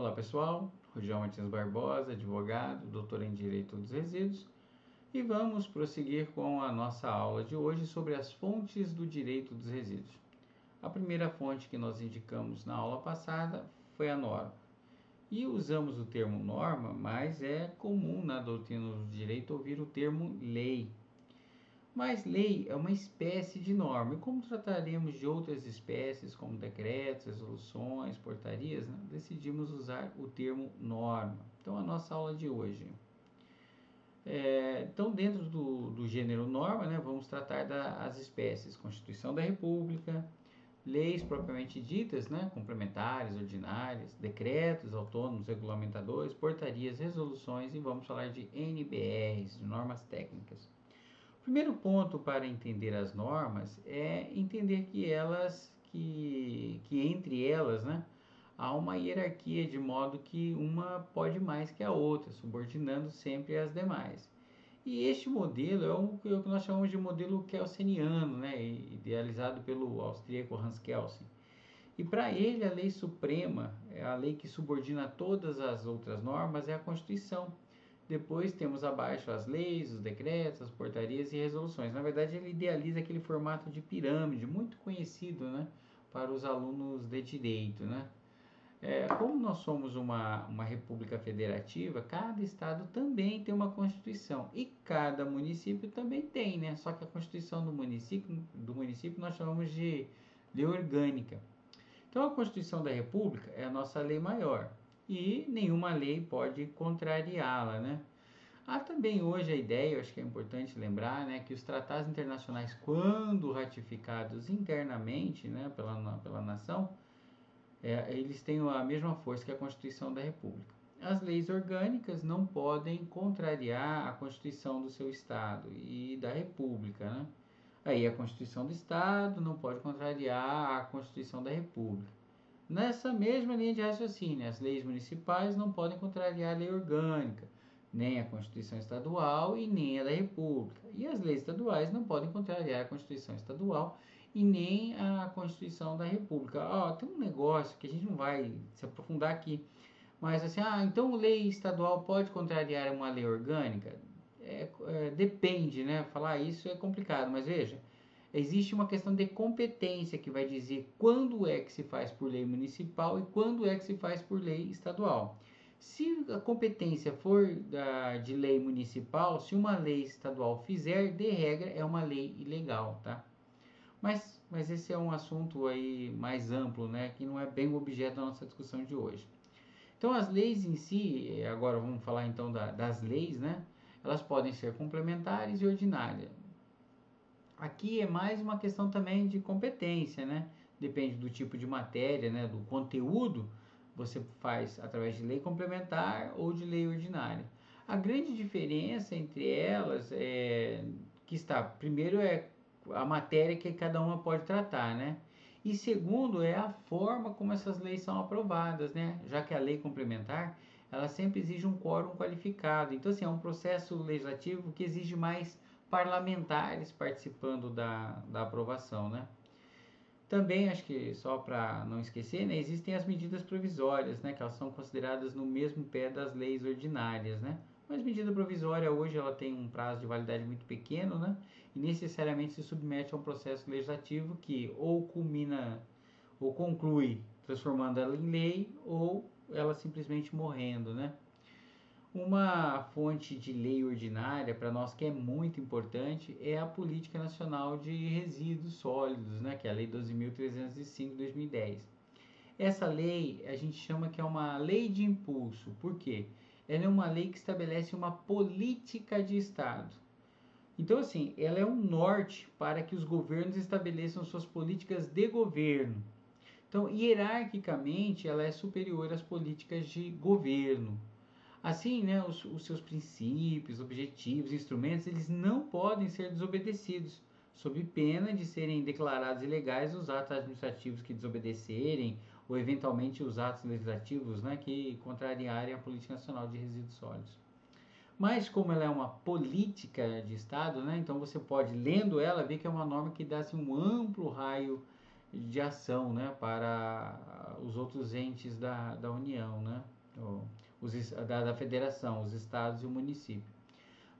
Olá pessoal, Rogério Martins Barbosa, advogado, doutor em Direito dos Resíduos, e vamos prosseguir com a nossa aula de hoje sobre as fontes do direito dos resíduos. A primeira fonte que nós indicamos na aula passada foi a norma. E usamos o termo norma, mas é comum na doutrina do direito ouvir o termo lei. Mas lei é uma espécie de norma, e como trataremos de outras espécies, como decretos, resoluções, portarias, né, decidimos usar o termo norma. Então, a nossa aula de hoje. Então, dentro do gênero norma, né, vamos tratar das espécies Constituição da República, leis propriamente ditas, né, complementares, ordinárias, decretos autônomos, regulamentadores, portarias, resoluções, e vamos falar de NBRs, de normas técnicas. O primeiro ponto para entender as normas é entender que entre elas, né, há uma hierarquia, de modo que uma pode mais que a outra, subordinando sempre as demais. E este modelo é o que nós chamamos de modelo kelseniano, né, idealizado pelo austríaco Hans Kelsen. E para ele, a lei suprema, a lei que subordina todas as outras normas, é a Constituição. Depois temos abaixo as leis, os decretos, as portarias e resoluções. Na verdade, ele idealiza aquele formato de pirâmide, muito conhecido, né, para os alunos de direito, né? Como nós somos uma república federativa, cada estado também tem uma constituição e cada município também tem, né? Só que a constituição do município nós chamamos de lei orgânica. Então, a Constituição da República é a nossa lei maior e nenhuma lei pode contrariá-la, né? Há também hoje a ideia, eu acho que é importante lembrar, né, que os tratados internacionais, quando ratificados internamente, né, pela nação, eles têm a mesma força que a Constituição da República. As leis orgânicas não podem contrariar a Constituição do seu Estado e da República, né? Aí a Constituição do Estado não pode contrariar a Constituição da República. Nessa mesma linha de raciocínio, as leis municipais não podem contrariar a lei orgânica, nem a Constituição Estadual e nem a da República. E as leis estaduais não podem contrariar a Constituição Estadual e nem a Constituição da República. Tem um negócio que a gente não vai se aprofundar aqui, mas assim, então lei estadual pode contrariar uma lei orgânica? Depende, né? Falar isso é complicado, mas veja, existe uma questão de competência que vai dizer quando é que se faz por lei municipal e quando é que se faz por lei estadual. Se a competência for de lei municipal, se uma lei estadual fizer, de regra, é uma lei ilegal, tá? Mas esse é um assunto aí mais amplo, né? Que não é bem o objeto da nossa discussão de hoje. Então, as leis em si, agora vamos falar então das leis, né? Elas podem ser complementares e ordinárias. Aqui é mais uma questão também de competência, né? Depende do tipo de matéria, né? Do conteúdo, você faz através de lei complementar ou de lei ordinária. A grande diferença entre elas primeiro é a matéria que cada uma pode tratar, né? E segundo é a forma como essas leis são aprovadas, né? Já que a lei complementar, ela sempre exige um quórum qualificado. Então, assim, é um processo legislativo que exige mais parlamentares participando da aprovação, né? Também, acho que só para não esquecer, né, existem as medidas provisórias, né, que elas são consideradas no mesmo pé das leis ordinárias, né? Mas medida provisória hoje ela tem um prazo de validade muito pequeno, né? E necessariamente se submete a um processo legislativo que ou culmina ou conclui transformando ela em lei ou ela simplesmente morrendo, né? Uma fonte de lei ordinária para nós que é muito importante é a Política Nacional de Resíduos Sólidos, né, que é a Lei 12.305 de 2010. Essa lei a gente chama que é uma lei de impulso. Por quê? Ela é uma lei que estabelece uma política de Estado. Então, assim, ela é um norte para que os governos estabeleçam suas políticas de governo. Então, hierarquicamente, ela é superior às políticas de governo. Assim, né, os seus princípios, objetivos, instrumentos, eles não podem ser desobedecidos, sob pena de serem declarados ilegais os atos administrativos que desobedecerem, ou eventualmente os atos legislativos, né, que contrariarem a Política Nacional de Resíduos Sólidos. Mas como ela é uma política de Estado, né, então você pode, lendo ela, ver que é uma norma que dá assim, um amplo raio de ação, né, para os outros entes da União, né? Da federação, os estados e o município.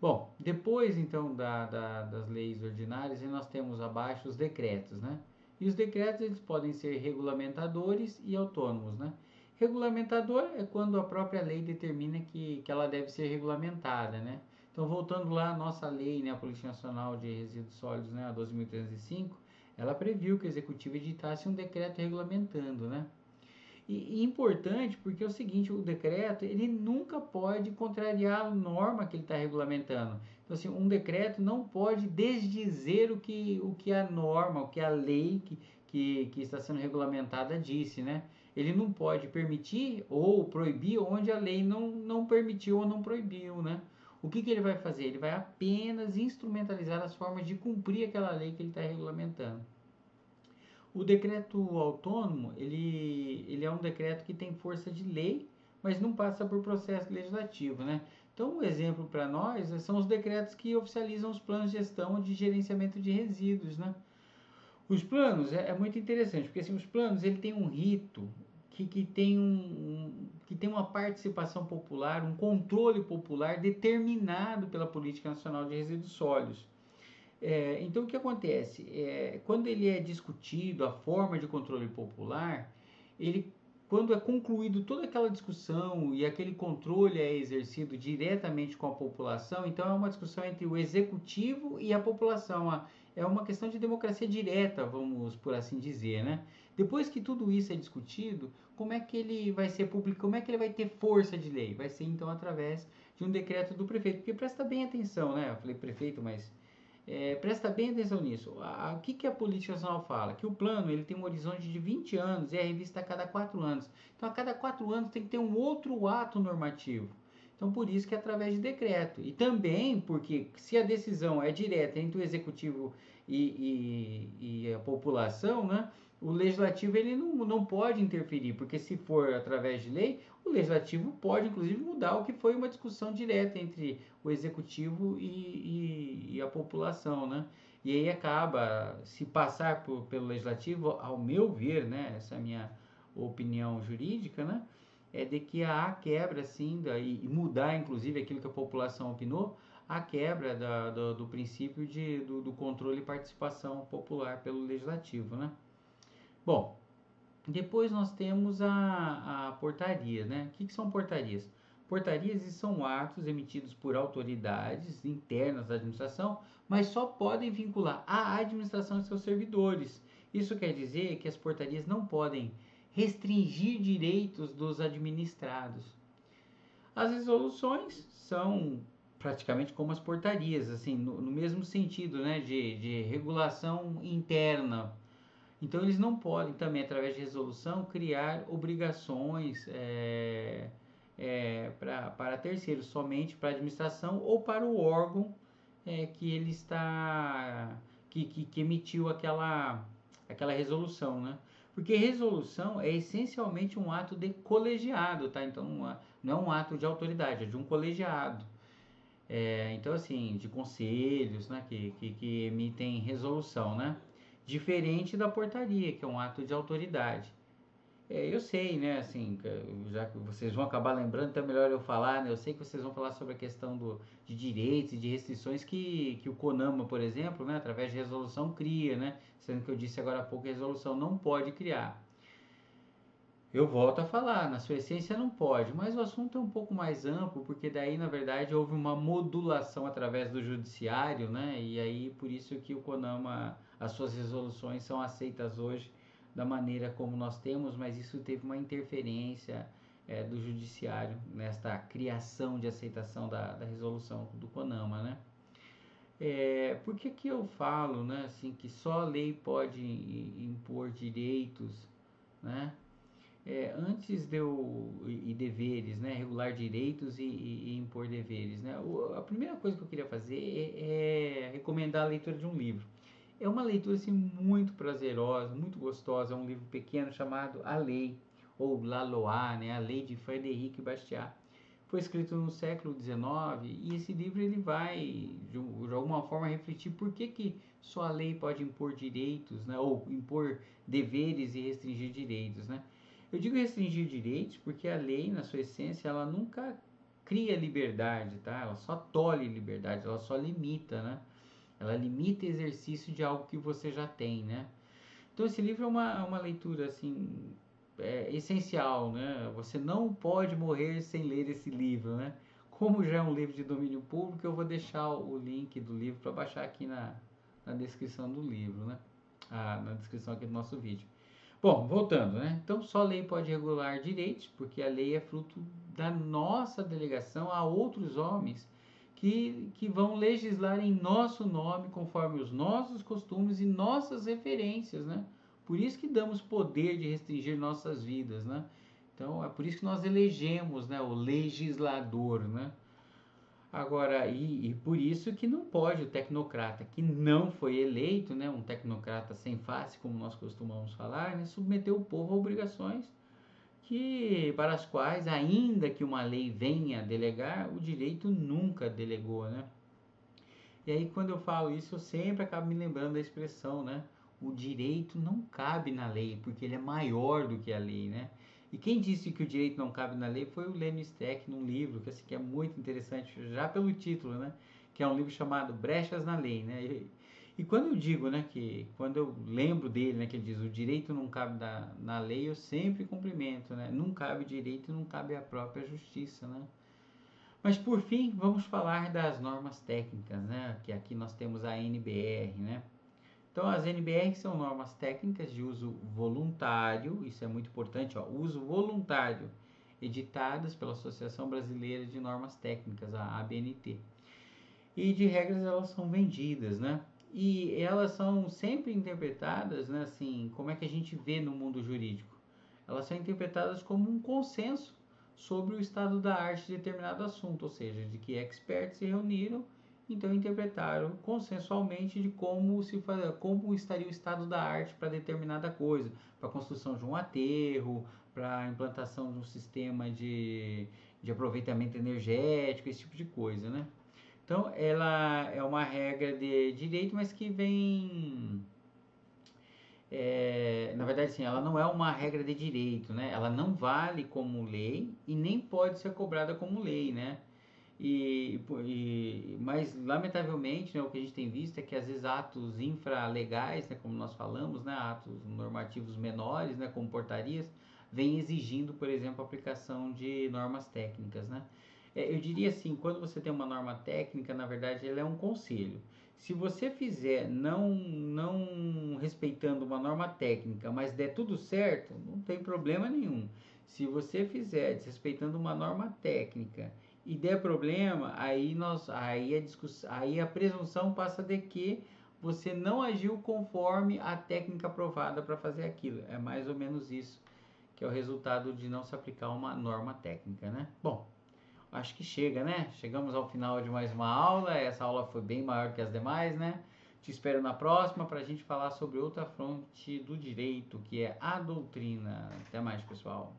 Bom, depois então das leis ordinárias, nós temos abaixo os decretos, né? E os decretos eles podem ser regulamentadores e autônomos, né? Regulamentador é quando a própria lei determina que ela deve ser regulamentada, né? Então, voltando lá à nossa lei, né, a Política Nacional de Resíduos Sólidos, né, a 12.305, ela previu que o Executivo editasse um decreto regulamentando, né? E importante porque é o seguinte, o decreto ele nunca pode contrariar a norma que ele está regulamentando. Então, assim, um decreto não pode desdizer o que a norma, o que a lei que está sendo regulamentada disse, né? Ele não pode permitir ou proibir onde a lei não permitiu ou não proibiu, né? O que ele vai fazer? Ele vai apenas instrumentalizar as formas de cumprir aquela lei que ele está regulamentando. O decreto autônomo, ele é um decreto que tem força de lei, mas não passa por processo legislativo, né? Então, um exemplo para nós são os decretos que oficializam os planos de gestão de gerenciamento de resíduos, né? Os planos é muito interessante, porque assim, os planos ele tem um rito que tem uma participação popular, um controle popular determinado pela Política Nacional de Resíduos Sólidos. Então, o que acontece? Quando ele é discutido, a forma de controle popular, quando é concluído toda aquela discussão e aquele controle é exercido diretamente com a população, então é uma discussão entre o executivo e a população. É uma questão de democracia direta, vamos por assim dizer, né? Depois que tudo isso é discutido, como é que ele vai ser público, como é que ele vai ter força de lei? Vai ser então através de um decreto do prefeito, porque presta bem atenção, né? Eu falei prefeito, mas presta bem atenção nisso. O que a Política Nacional fala? Que o plano ele tem um horizonte de 20 anos e é revista a cada 4 anos. Então, a cada 4 anos tem que ter um outro ato normativo. Então, por isso que é através de decreto. E também porque se a decisão é direta entre o Executivo e a população, né, o Legislativo ele não pode interferir, porque se for através de lei, o Legislativo pode, inclusive, mudar o que foi uma discussão direta entre o Executivo e a população, né? E aí acaba, se passar pelo Legislativo, ao meu ver, né, essa é a minha opinião jurídica, né, é de que há quebra, sim, e mudar, inclusive, aquilo que a população opinou, a quebra do princípio do controle e participação popular pelo Legislativo, né? Bom, depois nós temos a portaria, né? O que são portarias? Portarias são atos emitidos por autoridades internas da administração, mas só podem vincular a administração e seus servidores. Isso quer dizer que as portarias não podem restringir direitos dos administrados. As resoluções são praticamente como as portarias, assim, no mesmo sentido, né, de regulação interna. Então, eles não podem também, através de resolução, criar obrigações para terceiros, somente para a administração ou para o órgão que ele está que emitiu aquela resolução, né? Porque resolução é essencialmente um ato de colegiado, tá? Então não é um ato de autoridade, é de um colegiado. Então assim, de conselhos, né, que emitem resolução, né? Diferente da portaria, que é um ato de autoridade. Eu sei, né, assim, já que vocês vão acabar lembrando, então é melhor eu falar, né? Eu sei que vocês vão falar sobre a questão de direitos e de restrições que o CONAMA, por exemplo, né, através de resolução cria, né? Sendo que eu disse agora há pouco que a resolução não pode criar. Eu volto a falar, na sua essência não pode, mas o assunto é um pouco mais amplo, porque daí, na verdade, houve uma modulação através do judiciário, né? E aí, por isso que o CONAMA, as suas resoluções são aceitas hoje da maneira como nós temos, mas isso teve uma interferência do judiciário nesta criação de aceitação da resolução do CONAMA, né? Por que eu falo, né, assim, que só a lei pode impor direitos, né? Antes de eu e deveres, né, regular direitos e impor deveres, né? A primeira coisa que eu queria fazer é recomendar a leitura de um livro. É uma leitura assim muito prazerosa, muito gostosa. É um livro pequeno chamado A Lei ou La Loi, né? A Lei de Frederic Bastiat. Foi escrito no século XIX e esse livro ele vai de alguma forma refletir por que só a lei pode impor direitos, né? Ou impor deveres e restringir direitos, né? Eu digo restringir direitos porque a lei, na sua essência, ela nunca cria liberdade, tá? Ela só tolhe liberdade, ela só limita, né? Ela limita o exercício de algo que você já tem, né? Então esse livro é uma leitura assim essencial, né? Você não pode morrer sem ler esse livro, né? Como já é um livro de domínio público, eu vou deixar o link do livro para baixar aqui na descrição do livro, né? Na descrição aqui do nosso vídeo. Bom, voltando, né? Então só lei pode regular direitos, porque a lei é fruto da nossa delegação a outros homens que vão legislar em nosso nome, conforme os nossos costumes e nossas referências, né? Por isso que damos poder de restringir nossas vidas, né? Então é por isso que nós elegemos, né, o legislador, né? Agora, e por isso que não pode o tecnocrata que não foi eleito, né, um tecnocrata sem face, como nós costumamos falar, né, submeter o povo a obrigações para as quais, ainda que uma lei venha delegar, o direito nunca delegou, né? E aí, quando eu falo isso, eu sempre acabo me lembrando da expressão, né? O direito não cabe na lei, porque ele é maior do que a lei, né? E quem disse que o direito não cabe na lei foi o Lênin Streck, num livro que é muito interessante, já pelo título, né? Que é um livro chamado Brechas na Lei, né? E quando eu digo, né, quando eu lembro dele, né, que ele diz o direito não cabe na lei, eu sempre cumprimento, né? Não cabe direito, não cabe a própria justiça, né? Mas por fim, vamos falar das normas técnicas, né? Que aqui nós temos a NBR, né? Então, as NBR são normas técnicas de uso voluntário, isso é muito importante, ó, uso voluntário, editadas pela Associação Brasileira de Normas Técnicas, a ABNT. E de regras elas são vendidas, né? E elas são sempre interpretadas, né, assim, como é que a gente vê no mundo jurídico? Elas são interpretadas como um consenso sobre o estado da arte de determinado assunto, ou seja, de que experts se reuniram, então interpretaram consensualmente de como estaria o estado da arte para determinada coisa, para a construção de um aterro, para a implantação de um sistema de aproveitamento energético, esse tipo de coisa, né? Então, ela é uma regra de direito, mas que vem na verdade, sim, ela não é uma regra de direito, né? Ela não vale como lei e nem pode ser cobrada como lei, né? Mas, lamentavelmente, né, o que a gente tem visto é que, às vezes, atos infralegais, né, como nós falamos, né, atos normativos menores, né, como portarias, vêm exigindo, por exemplo, a aplicação de normas técnicas, né? Eu diria assim, quando você tem uma norma técnica, na verdade, ela é um conselho. Se você fizer não respeitando uma norma técnica, mas der tudo certo, não tem problema nenhum. Se você fizer desrespeitando uma norma técnica e der problema, aí a presunção passa de que você não agiu conforme a técnica aprovada para fazer aquilo. É mais ou menos isso que é o resultado de não se aplicar uma norma técnica, né? Bom, acho que chega, né? Chegamos ao final de mais uma aula. Essa aula foi bem maior que as demais, né? Te espero na próxima para a gente falar sobre outra fronte do direito, que é a doutrina. Até mais, pessoal.